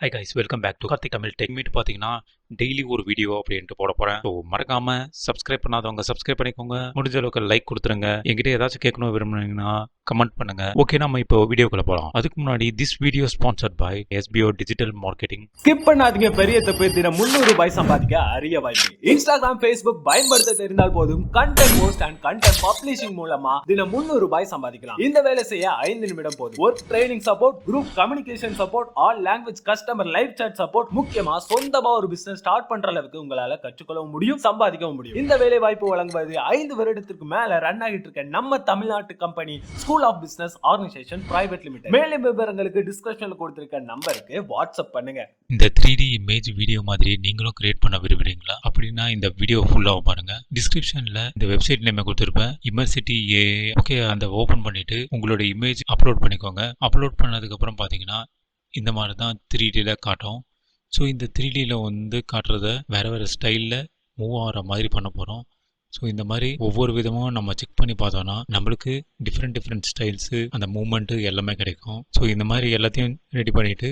High guys, welcome back to Karthik Tamil tech meet. பார்த்தீங்கன்னா daily ஒரு video அப்படின்ட்டு போட போகிறேன். ஸோ மறக்காம சப்ஸ்கிரைப் பண்ணாதவங்க சப்ஸ்கிரைப் பண்ணிக்கோங்க. முடிஞ்ச அளவுக்கு லைக் கொடுத்துருங்க. என்கிட்ட ஏதாச்சும் கேட்கணும் விரும்புனீங்கன்னா கமெண்ட் பண்ணுங்க. ஓகே, நம்ம இப்போ வீடியோக்குள்ள போகலாம். அதுக்கு முன்னாடி this video sponsored by SBO digital marketing. Skip பண்ணாதீங்க, பெரிய தப்பு. தினம் 300 ரூபாய் சம்பாதிக்க அரிய வாய்ப்பு. இன்ஸ்டாகிராம், ஃபேஸ்புக் பயன்படுத்த தெரிந்தால் போதும். Content post and content publishing மூலமா தினம் 300 ரூபாய் சம்பாதிக்கலாம். இந்த வேலை செய்ய 5 நிமிடம் போதும். Work training support, group communication support, all language customer live chat support. முக்கியமா சொந்தமா ஒரு பிசினஸ் ஸ்டார்ட் பண்ற அளவுக்கு உங்களால கற்றுக்கொள்ளவும் முடியும், சம்பாதிக்கவும் முடியும். இந்த வேலை வாய்ப்பு வழங்குவது 5 வருடத்திற்கு மேல ரன் ஆகிட்டு இருக்க நம்ம தமிழ்நாட்டு company school of business organisation private limited. மேலும் விவரங்களுக்கு டிஸ்கிரிப்ஷன்ல கொடுத்திருக்க நம்பருக்கு வாட்ஸ்அப் பண்ணுங்க. இந்த 3D இமேஜ் வீடியோ மாதிரி நீங்களும் கிரியேட் பண்ண விரும்புறீங்களா? அப்படின்னா இந்த வீடியோ ஃபுல்லாக பாருங்க. டிஸ்கிரிப்ஷன்ல இந்த வெப்சைட் நேம் கொடுத்திருப்பேன், இமர்சிட்டி ஏ. ஓகே, அந்த ஓபன் பண்ணிட்டு உங்களோட இமேஜ் அப்லோட் பண்ணிக்கோங்க. அப்லோட் பண்ணதுக்கு அப்புறம் பாத்தீங்கன்னா இந்த மாதிரி தான் 3Dல காட்டும். ஸோ இந்த 3Dல காட்டுறத வேறு ஸ்டைலில் மூவ் ஆகிற மாதிரி பண்ண போகிறோம். ஸோ இந்த மாதிரி ஒவ்வொரு விதமும் நம்ம செக் பண்ணி பார்த்தோன்னா நம்மளுக்கு டிஃப்ரெண்ட் ஸ்டைல்ஸு, அந்த மூமெண்ட்டு எல்லாமே கிடைக்கும். ஸோ இந்த மாதிரி எல்லாத்தையும் ரெடி பண்ணிவிட்டு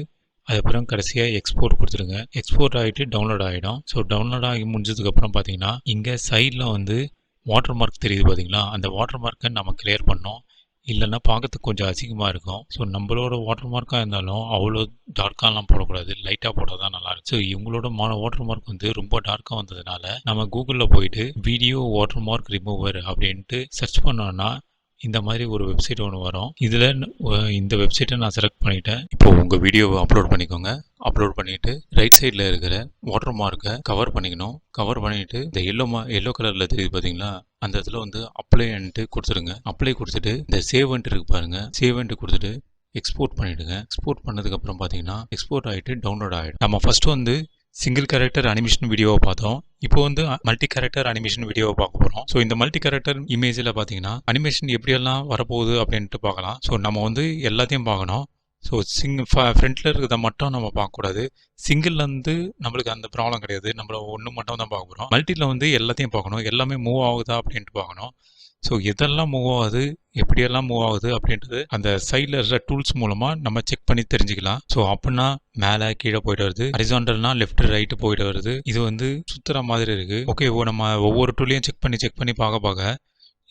அதுக்கப்புறம் கடைசியாக எக்ஸ்போர்ட் கொடுத்துருங்க. எக்ஸ்போர்ட் ஆகிட்டு டவுன்லோட் ஆகிடும். ஸோ டவுன்லோட் ஆகி முடிஞ்சதுக்கப்புறம் பார்த்தீங்கன்னா இங்கே சைடில் வாட்டர் மார்க் தெரியுது பார்த்தீங்களா? அந்த வாட்டர் மார்க்கை நம்ம கிளியர் பண்ணோம். இல்லைன்னா பார்க்கறதுக்கு கொஞ்சம் அசிங்கமாக இருக்கும். ஸோ நம்மளோட வாட்டர் மார்க்காக இருந்தாலும் அவ்வளோ டார்க்காலாம் போடக்கூடாது, லைட்டாக போட்டால் தான் நல்லாயிருக்கும். ஸோ இவங்களோட வாட்டர் மார்க் ரொம்ப டார்க்காக வந்ததுனால நம்ம கூகுளில் போயிட்டு வீடியோ வாட்டர் மார்க் ரிமூவர் அப்படின்ட்டு சர்ச் பண்ணோன்னா இந்த மாதிரி ஒரு வெப்சைட் ஒன்று வரும். இதில் இந்த வெப்சைட்டை நான் செலக்ட் பண்ணிட்டேன். இப்போ உங்கள் வீடியோவை அப்லோட் பண்ணிக்கோங்க. அப்லோட் பண்ணிவிட்டு ரைட் சைடில் இருக்கிற வாட்டர் மார்க்கை கவர் பண்ணிக்கணும். கவர் பண்ணிவிட்டு இந்த எல்லோ கலரில் தெரியுது பார்த்தீங்களா? அந்த இடத்துல அப்ளைன்ட்டு கொடுத்துருங்க. அப்ளை கொடுத்துட்டு இந்த சேவ்ன்ட்டு இருக்கு பாருங்கள், சேவ்ன்ட்டு கொடுத்துட்டு எக்ஸ்போர்ட் பண்ணிவிடுங்க. எக்ஸ்போர்ட் பண்ணதுக்கப்புறம் பார்த்தீங்கன்னா எக்ஸ்போர்ட் ஆகிட்டு டவுன்லோட் ஆகிடும். நம்ம ஃபஸ்ட்டு சிங்கிள் கேரக்டர் அனிமேஷன் வீடியோவை பார்த்தோம். இப்போ மல்டி கேரக்டர் அனிமேஷன் வீடியோவை பார்க்க போகிறோம். ஸோ இந்த மல்டி கேரக்டர் இமேஜில் பார்த்தீங்கன்னா அனிமேஷன் எப்படியெல்லாம் வரப்போகுது அப்படின்ட்டு பார்க்கலாம். ஸோ நம்ம எல்லாத்தையும் பார்க்கணும். ஸோ ஃப்ரண்ட்டில் இருக்கிறத மட்டும் நம்ம பார்க்கக்கூடாது. சிங்கிள்லேருந்து நம்மளுக்கு அந்த ப்ராப்ளம் கிடையாது, நம்ம ஒன்று மட்டும் தான் பார்க்க போகிறோம். மல்டியில் எல்லாத்தையும் பார்க்கணும், எல்லாமே மூவ் ஆகுதா அப்படின்ட்டு பார்க்கணும். ஸோ எதெல்லாம் மூவ் ஆகுது, எப்படியெல்லாம் மூவ் ஆகுது அப்படின்றது அந்த சைடில் இருக்கிற டூல்ஸ் மூலமாக நம்ம செக் பண்ணி தெரிஞ்சுக்கலாம். ஸோ அப்படின்னா மேலே கீழே போயிட்டு வருது, ஹரிசாண்டல்னா லெஃப்ட் ரைட்டு போயிட்டு வருது. இது சுற்றுற மாதிரி இருக்குது. ஓகே, நம்ம ஒவ்வொரு டூலையும் செக் பண்ணி பார்க்க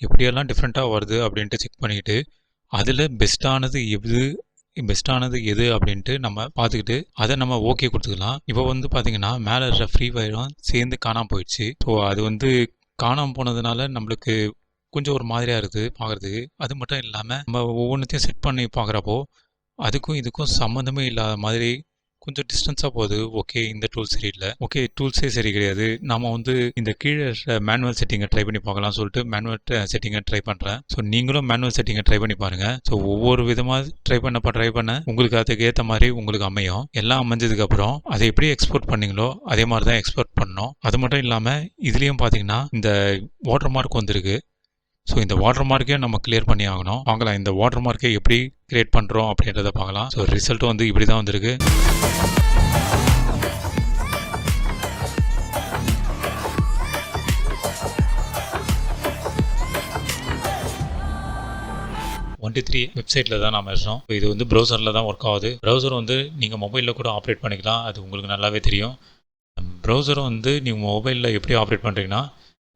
எப்படியெல்லாம் டிஃப்ரெண்ட்டாக வருது அப்படின்ட்டு செக் பண்ணிக்கிட்டு அதில் பெஸ்ட்டானது எது அப்படின்ட்டு நம்ம பார்த்துக்கிட்டு அதை நம்ம ஓகே கொடுத்துக்கலாம். இப்போ பார்த்தீங்கன்னா மேலே இருக்கிற ஃப்ரீ ஃபயரும் சேர்ந்து காணாமல் போயிடுச்சு. ஸோ அது காணாமல் போனதுனால நம்மளுக்கு கொஞ்சம் ஒரு மாதிரியாக இருக்குது பார்க்குறதுக்கு. அது மட்டும் இல்லாமல் நம்ம ஒவ்வொன்றத்தையும் செட் பண்ணி பார்க்குறப்போ அதுக்கும் இதுக்கும் சம்மந்தமே இல்லாத மாதிரி கொஞ்சம் டிஸ்டன்ஸாக போகுது. ஓகே, இந்த டூல் சரியில்லை. ஓகே, டூல்ஸே சரி கிடையாது. நம்ம இந்த கீழே மேனுவல் செட்டிங்கை ட்ரை பண்ணி பார்க்கலாம் சொல்லிட்டு மேனுவல் செட்டிங்கை ட்ரை பண்ணுறேன். ஸோ நீங்களும் மேனுவல் செட்டிங்கை ட்ரை பண்ணி பாருங்கள். ஸோ ஒவ்வொரு விதமாக ட்ரை பண்ண உங்களுக்கு அதுக்கு ஏற்ற மாதிரி உங்களுக்கு அமையும். எல்லாம் அமைஞ்சதுக்கப்புறம் அதை எப்படி எக்ஸ்போர்ட் பண்ணீங்களோ அதே மாதிரி தான் எக்ஸ்போர்ட் பண்ணணும். அது மட்டும் இல்லாமல் இதுலேயும் பார்த்தீங்கன்னா இந்த வாட்டர் மார்க் வந்திருக்கு. ஸோ இந்த வாட்டர் மார்க்கே நம்ம கிளியர் பண்ணி ஆகணும். பார்க்கலாம் இந்த வாட்டர் மார்க்கை எப்படி கிரியேட் பண்ணுறோம் அப்படின்றத பார்க்கலாம். ஸோ ரிசல்ட்டும் இப்படி தான் வந்திருக்கு. வெப்சைட்டில் தான் நாம் இருக்கோம். இது ப்ரௌசரில் தான் ஒர்க் ஆகுது. ப்ரௌசர் நீங்கள் மொபைலில் கூட ஆப்ரேட் பண்ணிக்கலாம். அது உங்களுக்கு நல்லாவே தெரியும். ப்ரௌசரும் நீங்கள் மொபைலில் எப்படி ஆப்ரேட் பண்ணுறீங்கன்னா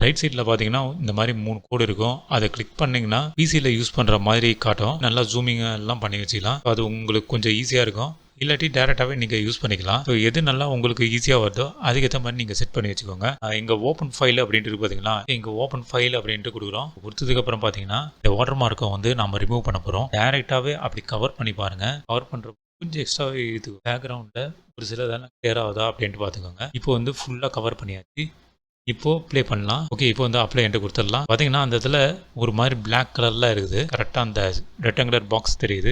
ரைட் சைடில் பார்த்தீங்கன்னா இந்த மாதிரி 3 கோடு இருக்கும். அதை கிளிக் பண்ணிங்கன்னா பிசியில் யூஸ் பண்ணுற மாதிரி காட்டும். நல்லா ஜூமிங் எல்லாம் பண்ணி வச்சுக்கலாம். அது உங்களுக்கு கொஞ்சம் ஈஸியாக இருக்கும். இல்லாட்டி டேரெக்டாகவே நீங்கள் யூஸ் பண்ணிக்கலாம். ஸோ எது நல்லா உங்களுக்கு ஈஸியாக வருதோ அதுக்கேற்ற மாதிரி நீங்கள் செட் பண்ணி வச்சுக்கோங்க. இங்கே ஓப்பன் ஃபைல் அப்படின்ட்டு இருக்கு பார்த்தீங்களா? இங்கே ஓப்பன் ஃபைல் அப்படின்ட்டு கொடுத்ததுக்கப்புறம் பார்த்தீங்கன்னா இந்த வாட்டர் மார்க்கை நம்ம ரிமூவ் பண்ண போகிறோம். டேரெக்டாகவே அப்படி கவர் பண்ணி பாருங்கள். கவர் பண்ணுற கொஞ்சம் எக்ஸ்ட்ரா இது பேக்ரவுண்டில் ஒரு சிலதெல்லாம் கிளியர் ஆகுதா அப்படின்ட்டு பார்த்துக்கோங்க. இப்போ ஃபுல்லாக கவர் பண்ணியாச்சு. இப்போது ப்ளே பண்ணலாம். ஓகே, இப்போ அப்ளை என்ட்டு கொடுத்துடலாம். பார்த்தீங்கன்னா அந்த இடத்துல ஒரு மாதிரி பிளாக் கலரில் இருக்குது. கரெக்டாக அந்த ரெக்டாங்குலர் பாக்ஸ் தெரியுது.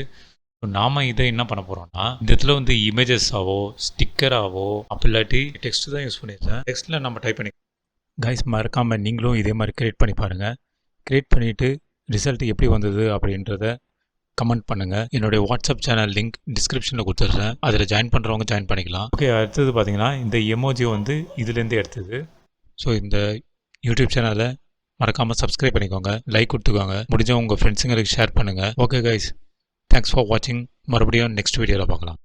நாம் இதை என்ன பண்ண போகிறோம்னா இந்த இடத்துல இமேஜஸாவோ ஸ்டிக்கராகவோ அப்படி இல்லாட்டி டெக்ஸ்ட் தான் யூஸ் பண்ணியிருக்கேன். டெக்ஸ்ட்டில் நம்ம டைப் பண்ணி கைஸ் மறக்காமல் நீங்களும் இதே மாதிரி கிரியேட் பண்ணி பாருங்கள். கிரியேட் பண்ணிவிட்டு ரிசல்ட் எப்படி வந்தது அப்படின்றத கமெண்ட் பண்ணுங்கள். என்னுடைய வாட்ஸ்அப் சேனல் லிங்க் டிஸ்கிரிப்ஷனில் கொடுத்துட்றேன். அதில் ஜாயின் பண்ணுறவங்க ஜாயின் பண்ணிக்கலாம். ஓகே, அடுத்தது பார்த்தீங்கன்னா இந்த எமோஜி இதுலேருந்து எடுத்தது. ஸோ இந்த யூடியூப் சேனலை மறக்காமல் சப்ஸ்கிரைப் பண்ணிக்கோங்க, லைக் கொடுத்துக்கோங்க, முடிஞ்ச உங்கள் ஃப்ரெண்ட்ஸுங்களுக்கு ஷேர் பண்ணுங்கள். ஓகே கைஸ், தேங்க்ஸ் ஃபார் வாட்சிங். மறுபடியும் நெக்ஸ்ட் வீடியோவில் பார்க்கலாம்.